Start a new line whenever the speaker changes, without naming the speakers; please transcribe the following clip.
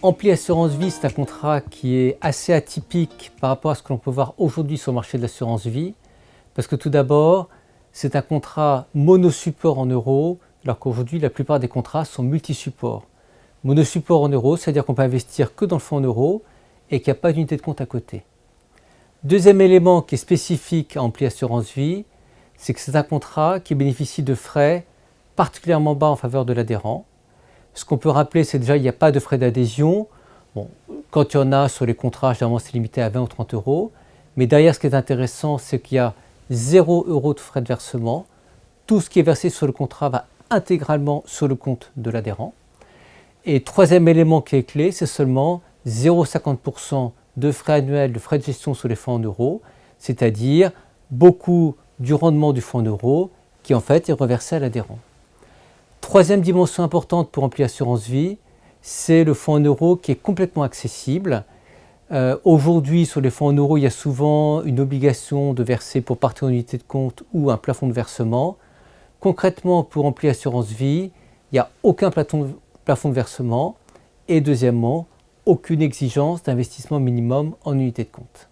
Ampli Assurance Vie, c'est un contrat qui est assez atypique par rapport à ce que l'on peut voir aujourd'hui sur le marché de l'assurance vie, parce que tout d'abord, c'est un contrat monosupport en euros, alors qu'aujourd'hui, la plupart des contrats sont multisupports. Monosupport en euros, c'est-à-dire qu'on peut investir que dans le fonds en euros et qu'il n'y a pas d'unité de compte à côté. Deuxième élément qui est spécifique à Ampli Assurance Vie, c'est que c'est un contrat qui bénéficie de frais particulièrement bas en faveur de l'adhérent. Ce qu'on peut rappeler, c'est déjà qu'il n'y a pas de frais d'adhésion. Bon, quand il y en a sur les contrats, généralement c'est limité à 20 ou 30 euros. Mais derrière, ce qui est intéressant, c'est qu'il y a 0 € de frais de versement. Tout ce qui est versé sur le contrat va intégralement sur le compte de l'adhérent. Et troisième élément qui est clé, c'est seulement 0,50% de frais annuels, de frais de gestion sur les fonds en euros, c'est-à-dire beaucoup du rendement du fonds en euros qui en fait est reversé à l'adhérent. Troisième dimension importante pour Ampli Assurance Vie, c'est le fonds en euros qui est complètement accessible. Aujourd'hui, sur les fonds en euros, il y a souvent une obligation de verser pour partir en unité de compte ou un plafond de versement. Concrètement, pour Ampli Assurance Vie, il n'y a aucun plafond de versement et deuxièmement, aucune exigence d'investissement minimum en unité de compte.